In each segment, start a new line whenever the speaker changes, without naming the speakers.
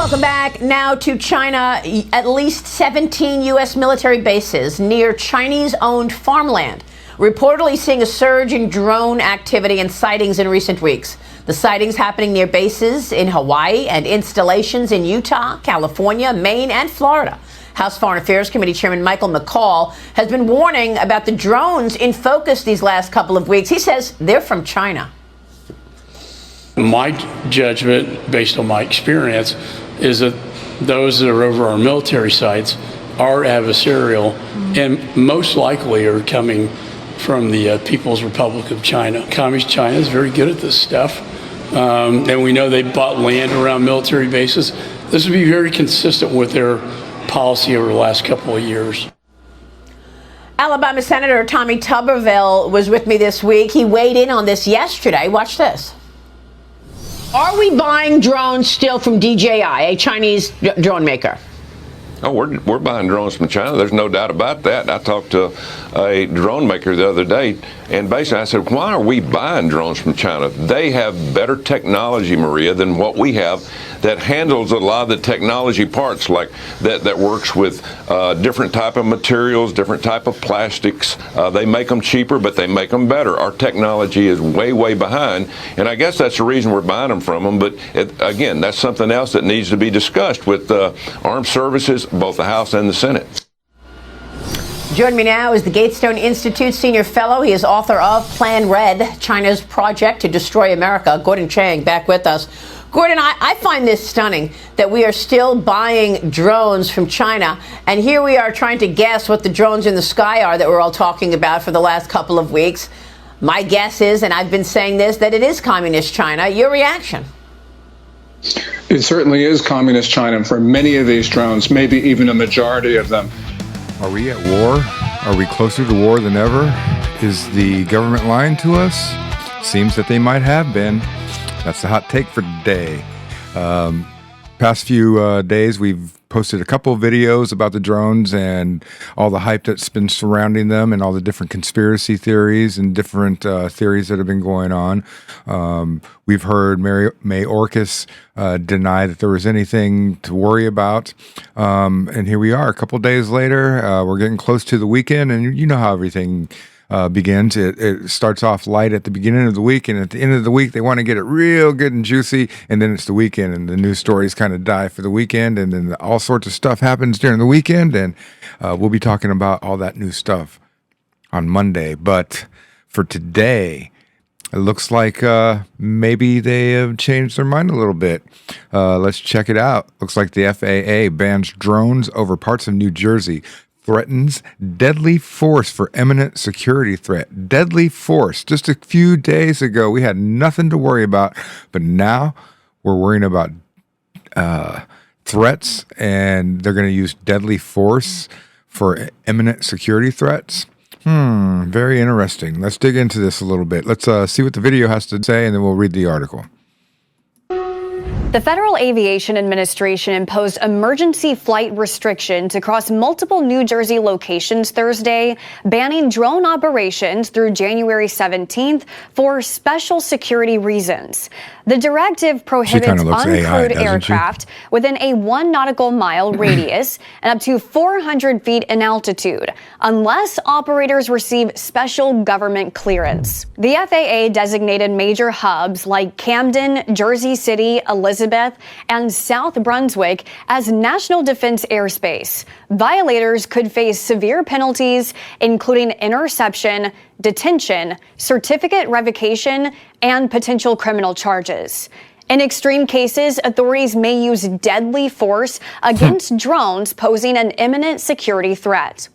Welcome back now to China. At least 17 U.S. military bases near Chinese-owned farmland, reportedly seeing a surge in drone activity and sightings in recent weeks. The sightings happening near bases in Hawaii and installations in Utah, California, Maine, and Florida. House Foreign Affairs Committee Chairman Michael McCaul has been warning about the drones in focus these last couple of weeks. He says they're from China.
My judgment, based on my experience, is that those that are over our military sites are adversarial and most likely are coming from the People's Republic of China. Communist China is very good at this stuff, and we know they bought land around military bases. This would be very consistent with their policy over the last couple of years.
Alabama Senator Tommy Tuberville was with me this week. He weighed in on this yesterday. Watch this. Are we buying drones still from DJI, a Chinese drone maker?
Oh, we're buying drones from China. There's no doubt about that. I talked to a drone maker the other day, and basically I said, why are we buying drones from China? They have better technology, Maria, than what we have that handles a lot of the technology parts, like that works with different type of materials, different type of plastics. They make them cheaper, but they make them better. Our technology is way, way behind, and I guess that's the reason we're buying them from them. But again, that's something else that needs to be discussed with armed services, both the House and the Senate.
Joining me now is the Gatestone Institute Senior Fellow. He is author of Plan Red, China's Project to Destroy America. Gordon Chang back with us. Gordon, I find this stunning that we are still buying drones from China, and here we are trying to guess what the drones in the sky are that we're all talking about for the last couple of weeks. My guess is, and I've been saying this, that it is Communist China. Your reaction?
It certainly is Communist China for many of these drones, maybe even a majority of them.
Are we at war? Are we closer to war than ever? Is the government lying to us? Seems that they might have been. That's the hot take for today. Past few days, we've posted a couple of videos about the drones and all the hype that's been surrounding them and all the different conspiracy theories and different theories that have been going on. We've heard May Orcus deny that there was anything to worry about. And here we are a couple days later. We're getting close to the weekend, and you know how everything begins. It starts off light at the beginning of the week, and at the end of the week, they want to get it real good and juicy, and then it's the weekend, and the news stories kind of die for the weekend, and then all sorts of stuff happens during the weekend, and we'll be talking about all that new stuff on Monday. But for today, it looks like maybe they have changed their mind a little bit. Let's check it out. Looks like the FAA bans drones over parts of New Jersey. Threatens deadly force for imminent security threat. Deadly force. Just a few days ago, we had nothing to worry about, but now we're worrying about threats, and they're going to use deadly force for imminent security threats. Very interesting. Let's dig into this a little bit. Let's see what the video has to say, and then we'll read the article.
The Federal Aviation Administration imposed emergency flight restrictions across multiple New Jersey locations Thursday, banning drone operations through January 17th for special security reasons. The directive prohibits uncrewed aircraft within a 1 nautical mile radius and up to 400 feet in altitude, unless operators receive special government clearance. The FAA designated major hubs like Camden, Jersey City, Elizabeth, and South Brunswick as national defense airspace. Violators could face severe penalties, including interception, detention, certificate revocation, and potential criminal charges. In extreme cases, authorities may use deadly force against drones posing an imminent security threat.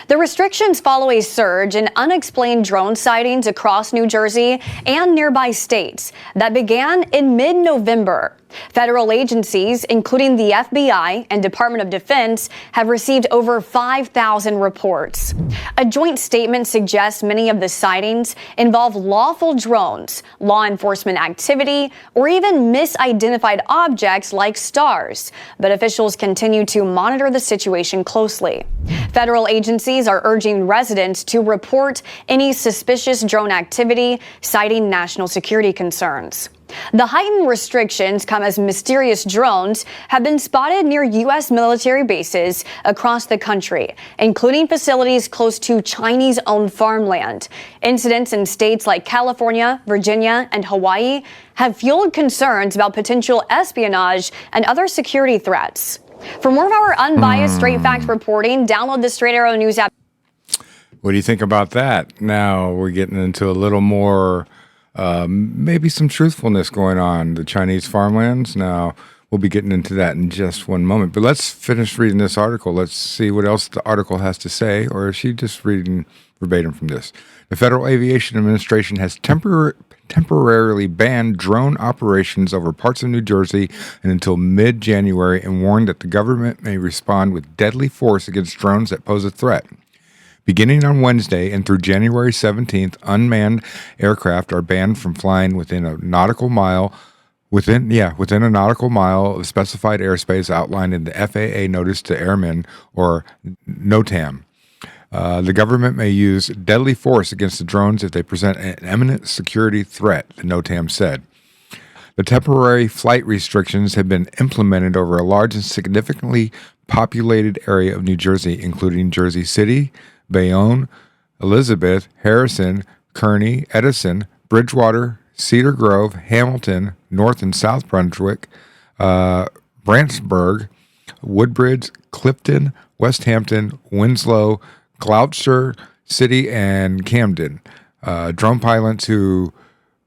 The restrictions follow a surge in unexplained drone sightings across New Jersey and nearby states that began in mid-November. Federal agencies, including the FBI and Department of Defense, have received over 5,000 reports. A joint statement suggests many of the sightings involve lawful drones, law enforcement activity, or even misidentified objects like stars. But officials continue to monitor the situation closely. Federal agencies are urging residents to report any suspicious drone activity, citing national security concerns. The heightened restrictions come as mysterious drones have been spotted near U.S. military bases across the country, including facilities close to Chinese-owned farmland. Incidents in states like California, Virginia, and Hawaii have fueled concerns about potential espionage and other security threats. For more of our unbiased straight facts reporting, download the Straight Arrow News app.
What do you think about that? Now we're getting into a little more, maybe some truthfulness going on. The Chinese farmlands. Now we'll be getting into that in just one moment. But let's finish reading this article. Let's see what else the article has to say, or is she just reading verbatim from this? The Federal Aviation Administration has temporarily banned drone operations over parts of New Jersey and until mid-January, and warned that the government may respond with deadly force against drones that pose a threat. Beginning on Wednesday and through January 17th, unmanned aircraft are banned from flying within a nautical mile of specified airspace outlined in the FAA Notice to Airmen, or NOTAM. The government may use deadly force against the drones if they present an imminent security threat, the NOTAM said. The temporary flight restrictions have been implemented over a large and significantly populated area of New Jersey, including Jersey City, Bayonne, Elizabeth, Harrison, Kearney, Edison, Bridgewater, Cedar Grove, Hamilton, North and South Brunswick, Branchburg, Woodbridge, Clifton, West Hampton, Winslow, Gloucester City, and Camden. Drone pilots who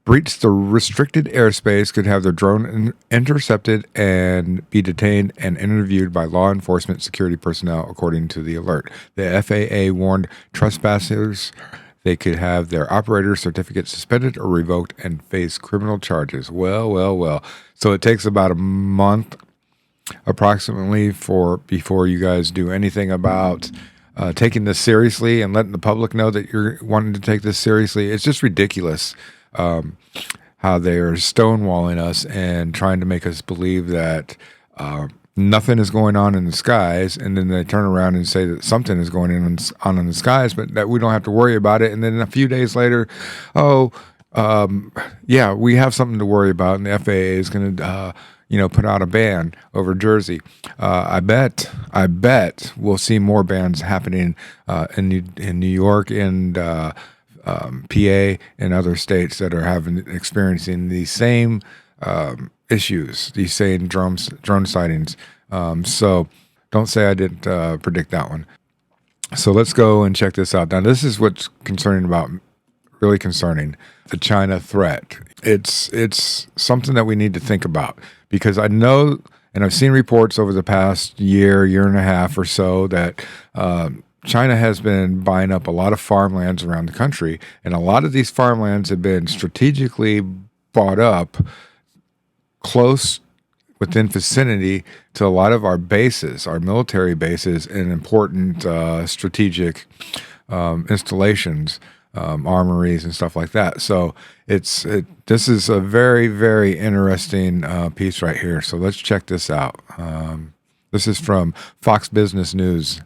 breach the restricted airspace could have their drone intercepted and be detained and interviewed by law enforcement security personnel, according to the alert. The FAA warned trespassers they could have their operator certificate suspended or revoked and face criminal charges. Well. So it takes about a month approximately before you guys do anything about taking this seriously and letting the public know that you're wanting to take this seriously. It's just ridiculous how they are stonewalling us and trying to make us believe that nothing is going on in the skies, and then they turn around and say that something is going on in the skies, but that we don't have to worry about it. And then a few days later, we have something to worry about, and the FAA is going to put out a ban over Jersey. I bet we'll see more bans happening in New York and PA and other states that are experiencing these same issues, these same drone sightings. So don't say I didn't predict that one. So let's go and check this out. Now, this is what's really concerning, the China threat. It's something that we need to think about, because I know, and I've seen reports over the past year and a half or so that China has been buying up a lot of farmlands around the country, and a lot of these farmlands have been strategically bought up close within vicinity to a lot of our bases, our military bases, and important strategic installations, armories and stuff like that. So this is a very, very interesting piece right here. So let's check this out. This is from Fox Business News.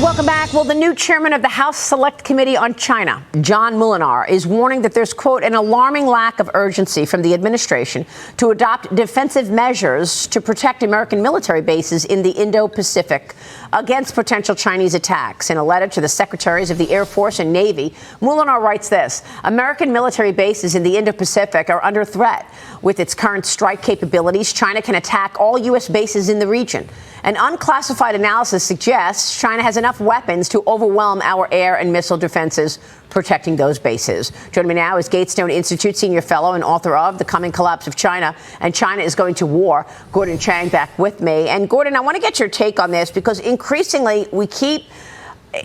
Welcome back. Well, the new chairman of the House Select Committee on China, John Mulinar, is warning that there's, quote, an alarming lack of urgency from the administration to adopt defensive measures to protect American military bases in the Indo-Pacific against potential Chinese attacks. In a letter to the secretaries of the Air Force and Navy, Mulinar writes this: American military bases in the Indo-Pacific are under threat. With its current strike capabilities, China can attack all U.S. bases in the region. An unclassified analysis suggests China has enough weapons to overwhelm our air and missile defenses protecting those bases. Joining me now is Gatestone Institute senior fellow and author of The Coming Collapse of China and China is Going to War, Gordon Chang, back with me. And Gordon, I want to get your take on this, because increasingly we keep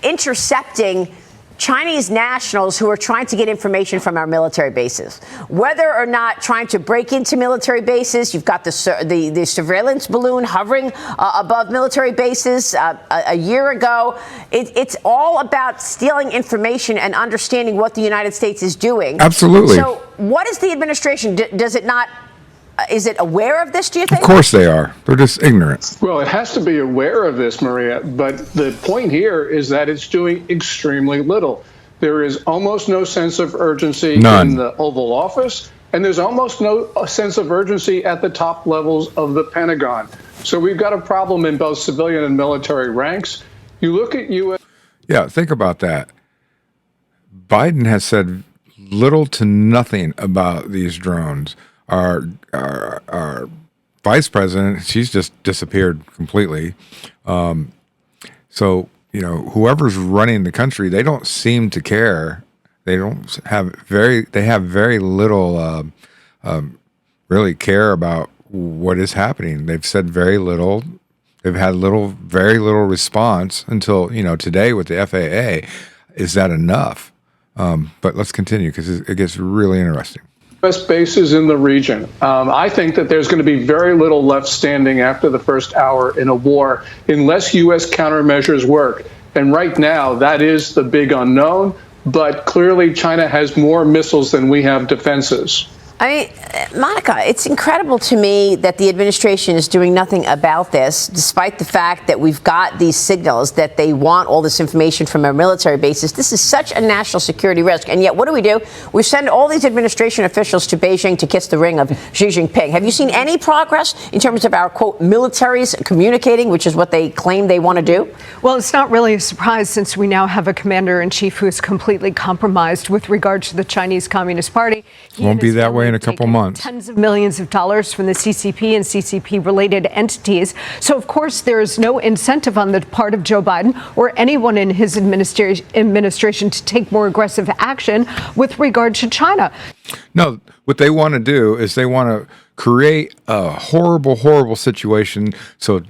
intercepting Chinese nationals who are trying to get information from our military bases, whether or not trying to break into military bases. You've got the surveillance balloon hovering above military bases a year ago. It's all about stealing information and understanding what the United States is doing.
Absolutely.
So what is the administration? Does it not? Is it aware of this, do you think?
Of course they are. They're just ignorant.
Well, it has to be aware of this, Maria, but the point here is that it's doing extremely little. There is almost no sense of urgency
None.
in the Oval Office, and there's almost no sense of urgency at the top levels of the Pentagon. So we've got a problem in both civilian and military ranks. You look at U.S.
Yeah, think about that. Biden has said little to nothing about these drones. Our vice president, she's just disappeared completely. So, you know, whoever's running the country, they don't seem to care. They have very little really care about what is happening. They've said very little. They've had very little response until, you know, today with the FAA. Is that enough? But let's continue because it gets really interesting.
U.S. bases in the region. I think that there's going to be very little left standing after the first hour in a war unless U.S. countermeasures work. And right now, that is the big unknown. But clearly, China has more missiles than we have defenses.
I mean, Monica, it's incredible to me that the administration is doing nothing about this, despite the fact that we've got these signals that they want all this information from our military bases. This is such a national security risk. And yet, what do? We send all these administration officials to Beijing to kiss the ring of Xi Jinping. Have you seen any progress in terms of our, quote, militaries communicating, which is what they claim they want to do?
Well, it's not really a surprise since we now have a commander-in-chief who's completely compromised with regard to the Chinese Communist Party.
Won't be that way in a couple months.
Tens of millions of dollars from the CCP and CCP-related entities. So, of course, there is no incentive on the part of Joe Biden or anyone in his administration to take more aggressive action with regard to China.
No, what they want to do is they want to create a horrible, horrible situation so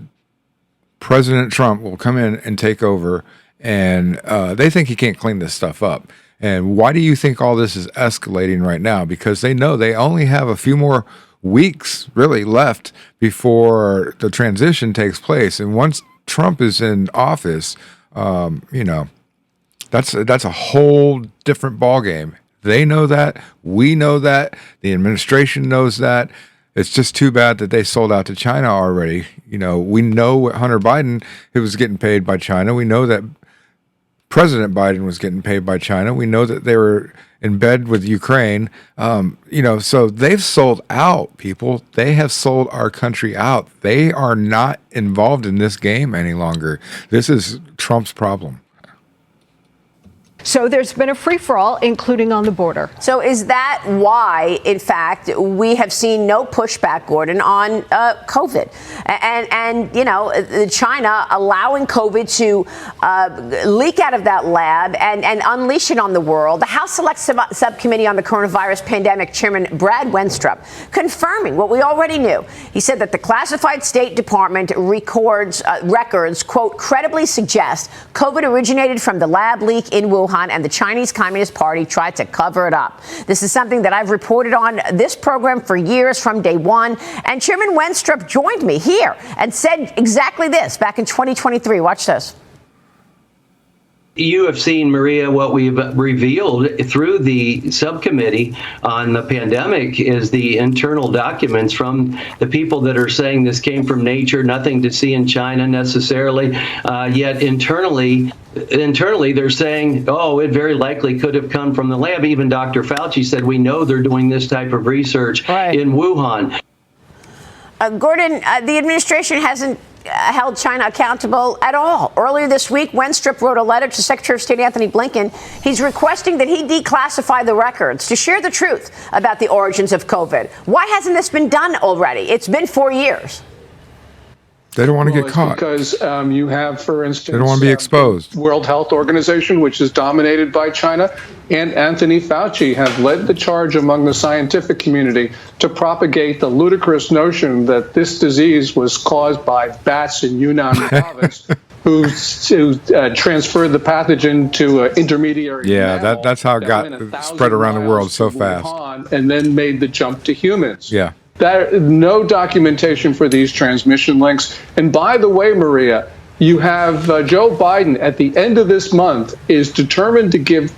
President Trump will come in and take over, and they think he can't clean this stuff up. And why do you think all this is escalating right now? Because they know they only have a few more weeks really left before the transition takes place. And once Trump is in office, you know, that's a whole different ballgame. They know that. We know that. The administration knows that. It's just too bad that they sold out to China already. You know, we know what Hunter Biden, who was getting paid by China. We know that President Biden was getting paid by China. We know that they were in bed with Ukraine. You know, so they've sold out, people. They have sold our country out. They are not involved in this game any longer. This is Trump's problem.
So there's been a free-for-all, including on the border.
So is that why, in fact, we have seen no pushback, Gordon, on COVID? And, you know, China allowing COVID to leak out of that lab and unleash it on the world. The House Select Subcommittee on the Coronavirus Pandemic Chairman Brad Wenstrup confirming what we already knew. He said that the classified State Department records, quote, credibly suggest COVID originated from the lab leak in Wuhan, and the Chinese Communist Party tried to cover it up. This is something that I've reported on this program for years from day one. And Chairman Wenstrup joined me here and said exactly this back in 2023. Watch this.
You have seen, Maria, what we've revealed through the subcommittee on the pandemic is the internal documents from the people that are saying this came from nature, nothing to see in China necessarily. Yet internally, they're saying, oh, it very likely could have come from the lab. Even Dr. Fauci said, we know they're doing this type of research in Wuhan.
Gordon, the administration hasn't held China accountable at all. Earlier this week, Wenstrup wrote a letter to Secretary of State Anthony Blinken. He's requesting that he declassify the records to share the truth about the origins of COVID. Why hasn't this been done already? It's been 4 years.
They don't want to get caught.
Because you have, for instance,
they don't want to be exposed.
World Health Organization, which is dominated by China, and Anthony Fauci have led the charge among the scientific community to propagate the ludicrous notion that this disease was caused by bats in Yunnan province who transferred the pathogen to an intermediary.
Yeah, that's how it got spread around the world so fast.
And then made the jump to humans.
Yeah.
No documentation for these transmission links. And by the way, Maria, you have Joe Biden at the end of this month is determined to give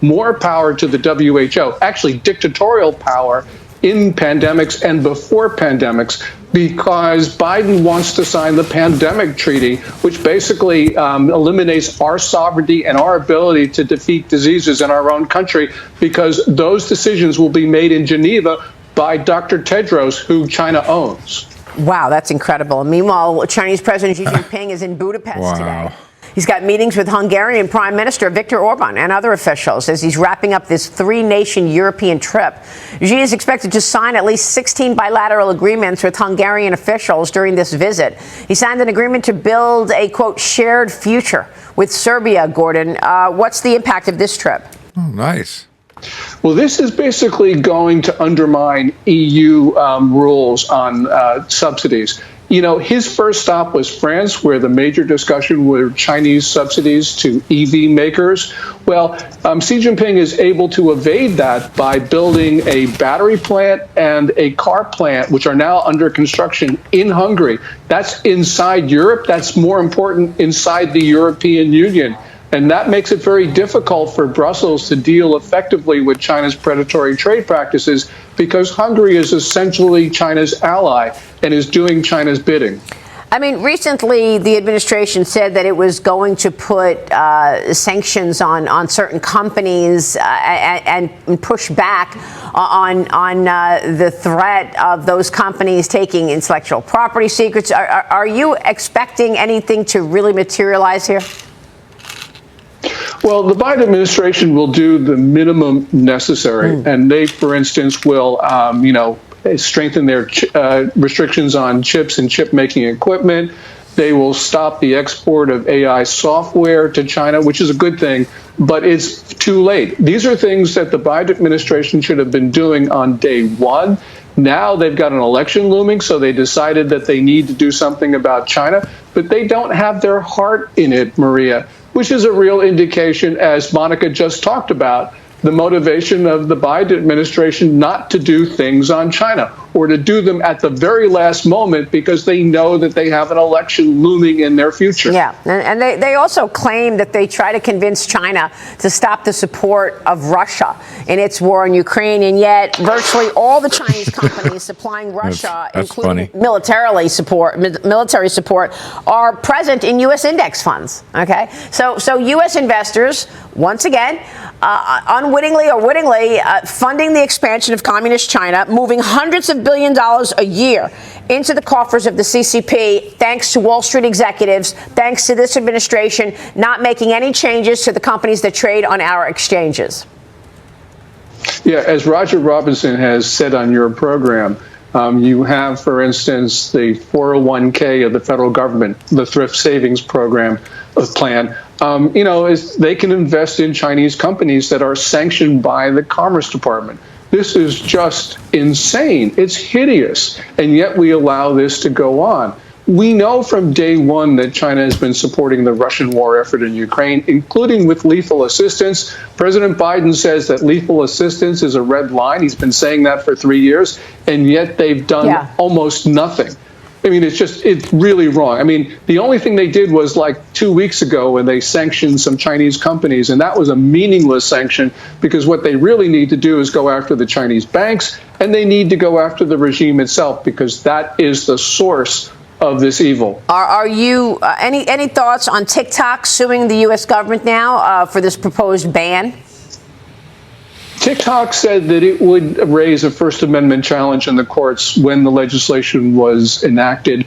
more power to the WHO, actually dictatorial power in pandemics and before pandemics, because Biden wants to sign the pandemic treaty, which basically eliminates our sovereignty and our ability to defeat diseases in our own country, because those decisions will be made in Geneva by Dr. Tedros, who China owns.
Wow, that's incredible. Meanwhile, Chinese President Xi Jinping is in Budapest today. He's got meetings with Hungarian Prime Minister Viktor Orban and other officials as he's wrapping up this three-nation European trip. Xi is expected to sign at least 16 bilateral agreements with Hungarian officials during this visit. He signed an agreement to build a, quote, shared future with Serbia, Gordon. What's the impact of this trip?
Oh, nice.
Well, this is basically going to undermine EU rules on subsidies. You know, his first stop was France, where the major discussion were Chinese subsidies to EV makers. Well, Xi Jinping is able to evade that by building a battery plant and a car plant, which are now under construction in Hungary. That's inside Europe. That's more important inside the European Union. And that makes it very difficult for Brussels to deal effectively with China's predatory trade practices, because Hungary is essentially China's ally and is doing China's bidding.
I mean, recently the administration said that it was going to put sanctions on certain companies and push back on the threat of those companies taking intellectual property secrets. Are you expecting anything to really materialize here?
Well, the Biden administration will do the minimum necessary, and they, for instance, will, strengthen their restrictions on chips and chip-making equipment. They will stop the export of AI software to China, which is a good thing, but it's too late. These are things that the Biden administration should have been doing on day one. Now they've got an election looming, so they decided that they need to do something about China, but they don't have their heart in it, Maria, which is a real indication, as Monica just talked about, the motivation of the Biden administration not to do things on China, or to do them at the very last moment because they know that they have an election looming in their future.
Yeah, and they also claim that they try to convince China to stop the support of Russia in its war in Ukraine, and yet virtually all the Chinese companies supplying Russia, including military support, are present in U.S. index funds. Okay, so U.S. investors, once again, unwittingly or wittingly, funding the expansion of communist China, moving hundreds of billions of dollars a year into the coffers of the CCP, thanks to Wall Street executives, thanks to this administration not making any changes to the companies that trade on our exchanges.
Yeah, as Roger Robinson has said on your program, you have, for instance, the 401k of the federal government, the thrift savings program plan. They can invest in Chinese companies that are sanctioned by the Commerce Department. This is just insane. It's hideous. And yet we allow this to go on. We know from day one that China has been supporting the Russian war effort in Ukraine, including with lethal assistance. President Biden says that lethal assistance is a red line. He's been saying that for 3 years, and yet they've done almost nothing. I mean, it's really wrong. I mean, the only thing they did was like 2 weeks ago when they sanctioned some Chinese companies, and that was a meaningless sanction, because what they really need to do is go after the Chinese banks, and they need to go after the regime itself, because that is the source of this evil.
Are you any thoughts on TikTok suing the U.S. government now for this proposed ban?
TikTok said that it would raise a First Amendment challenge in the courts when the legislation was enacted.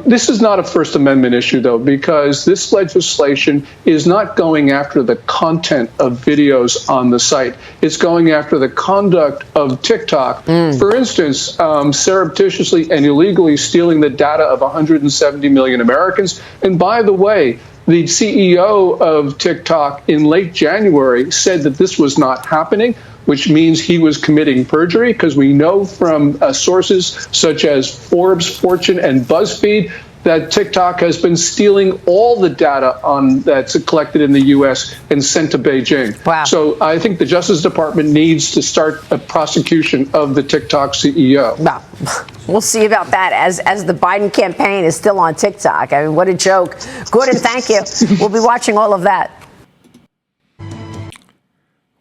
This is not a First Amendment issue, though, because this legislation is not going after the content of videos on the site. It's going after the conduct of TikTok. For instance, surreptitiously and illegally stealing the data of 170 million Americans. And by the way, the CEO of TikTok in late January said that this was not happening, which means he was committing perjury, because we know from sources such as Forbes, Fortune, and BuzzFeed that TikTok has been stealing all the data that's collected in the U.S. and sent to Beijing.
Wow.
So I think the Justice Department needs to start a prosecution of the TikTok CEO.
Wow. We'll see about that as the Biden campaign is still on TikTok. I mean, what a joke. Gordon, thank you. We'll be watching all of that.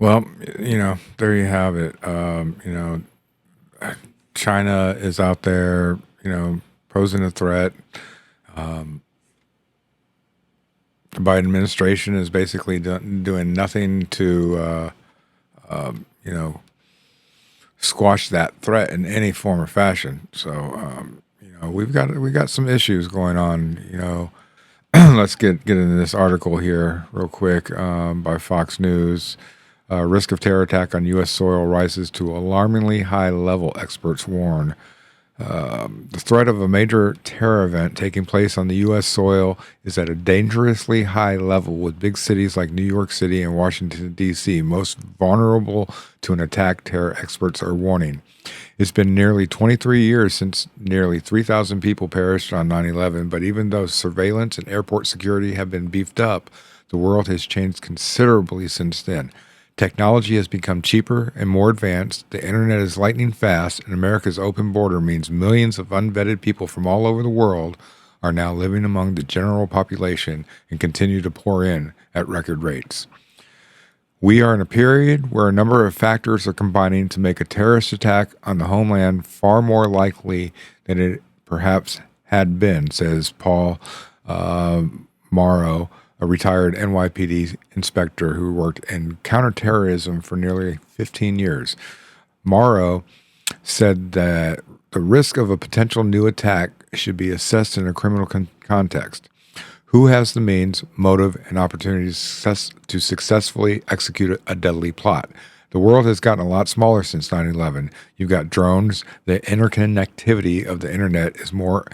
Well, there you have it. China is out there posing a threat. The Biden administration is basically doing nothing to, squash that threat in any form or fashion. So, we got some issues going on. Let's get into this article here real quick by Fox News. Risk of terror attack on U.S. soil rises to alarmingly high level, experts warn. The threat of a major terror event taking place on the U.S. soil is at a dangerously high level, with big cities like New York City and Washington, D.C. most vulnerable to an attack, terror experts are warning. It's been nearly 23 years since nearly 3,000 people perished on 9/11, but even though surveillance and airport security have been beefed up, the world has changed considerably since then. Technology has become cheaper and more advanced, the internet is lightning fast, and America's open border means millions of unvetted people from all over the world are now living among the general population and continue to pour in at record rates. We are in a period where a number of factors are combining to make a terrorist attack on the homeland far more likely than it perhaps had been, says Paul Morrow, a retired NYPD inspector who worked in counterterrorism for nearly 15 years. Morrow said that the risk of a potential new attack should be assessed in a criminal context. Who has the means, motive, and opportunities to successfully execute a deadly plot? The world has gotten a lot smaller since 9/11. You've got drones. The interconnectivity of the internet is more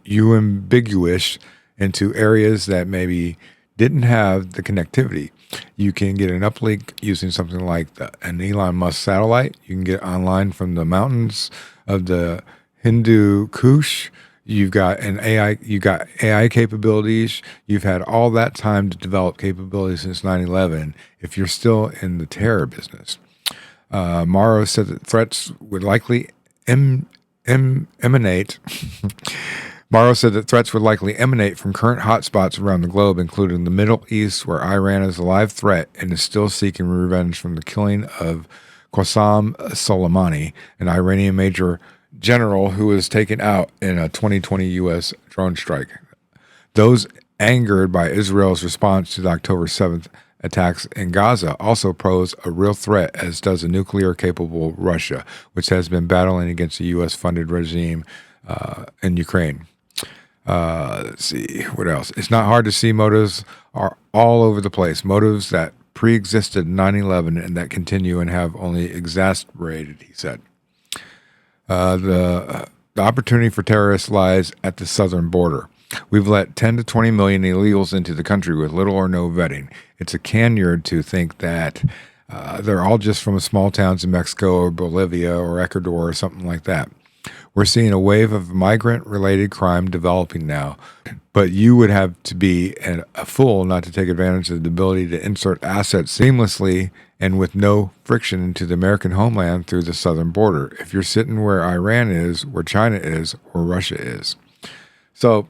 ambiguous into areas that maybe didn't have the connectivity. You can get an uplink using something like an Elon Musk satellite. You can get online from the mountains of the Hindu Kush. You've got AI capabilities. You've had all that time to develop capabilities since 9/11 if you're still in the terror business. Morrow said that threats would likely emanate Morrow said that threats would likely emanate from current hotspots around the globe, including the Middle East, where Iran is a live threat and is still seeking revenge from the killing of Qasem Soleimani, an Iranian major general who was taken out in a 2020 U.S. drone strike. Those angered by Israel's response to the October 7th attacks in Gaza also pose a real threat, as does a nuclear-capable Russia, which has been battling against the U.S.-funded regime in Ukraine. Let's see, what else? It's not hard to see motives are all over the place. Motives that pre-existed 9/11 and that continue and have only exacerbated, he said. The opportunity for terrorists lies at the southern border. We've let 10 to 20 million illegals into the country with little or no vetting. It's a canard to think that they're all just from small towns in Mexico or Bolivia or Ecuador or something like that. We're seeing a wave of migrant-related crime developing now, but you would have to be a fool not to take advantage of the ability to insert assets seamlessly and with no friction into the American homeland through the southern border. If you're sitting where Iran is, where China is, where Russia is. So,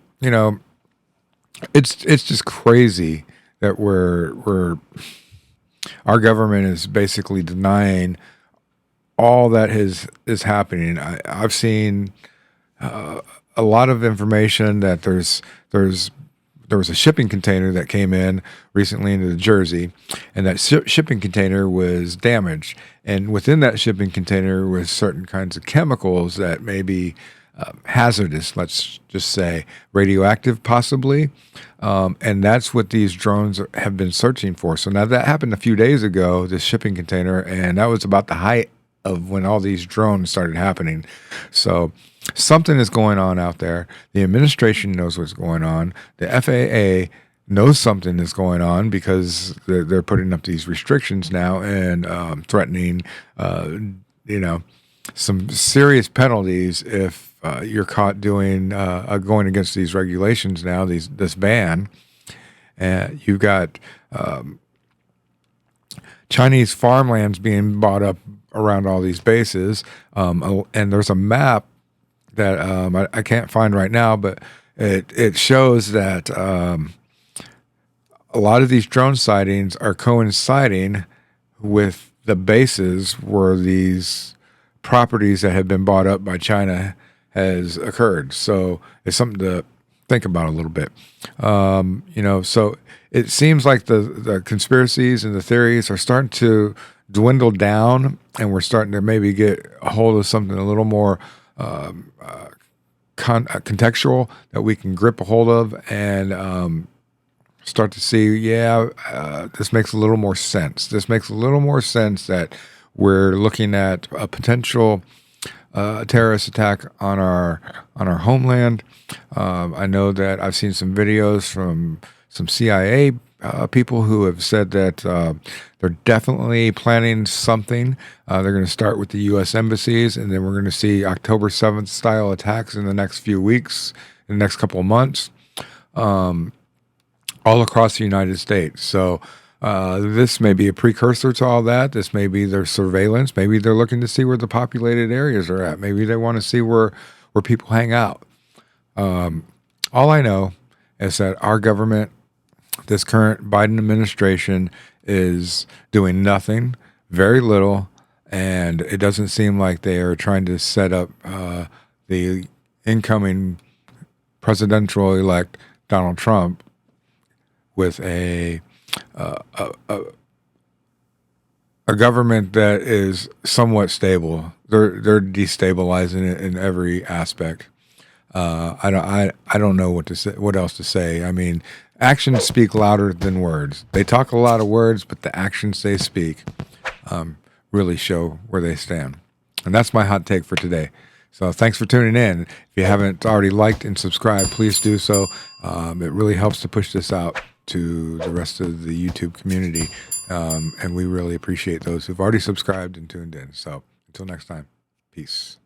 it's just crazy that our government is basically denying all that is happening. I've seen a lot of information that there was a shipping container that came in recently into Jersey, and that shipping container was damaged. And within that shipping container was certain kinds of chemicals that may be hazardous, let's just say radioactive possibly. And that's what these drones have been searching for. So now that happened a few days ago, this shipping container, and that was about the height of when all these drones started happening. So something is going on out there. The administration knows what's going on. The FAA knows something is going on because they're putting up these restrictions now and threatening, some serious penalties if you're caught doing going against these regulations now. This ban. You've got Chinese farmlands being bought up around all these bases, and there's a map that I can't find right now, but it shows that a lot of these drone sightings are coinciding with the bases where these properties that have been bought up by China has occurred. So it's something to think about a little bit. So it seems like the conspiracies and the theories are starting to dwindle down, and we're starting to maybe get a hold of something a little more contextual that we can grip a hold of and start to see, this makes a little more sense. This makes a little more sense that we're looking at a potential terrorist attack on our homeland. I know that I've seen some videos from some CIA people who have said that they're definitely planning something. They're going to start with the U.S. embassies, and then we're going to see October 7th style attacks in the next few weeks, in the next couple of months, all across the United States. So this may be a precursor to all that. This may be their surveillance. Maybe they're looking to see where the populated areas are at. Maybe they want to see where people hang out. All I know is that our government, this current Biden administration, is doing nothing, very little, and it doesn't seem like they are trying to set up the incoming presidential-elect Donald Trump with a government that is somewhat stable. They're destabilizing it in every aspect. I don't know what to say. What else to say? I mean, actions speak louder than words. They talk a lot of words, but the actions they speak really show where they stand. And that's my hot take for today. So thanks for tuning in. If you haven't already liked and subscribed, please do so. It really helps to push this out to the rest of the YouTube community. And we really appreciate those who've already subscribed and tuned in. So until next time, peace.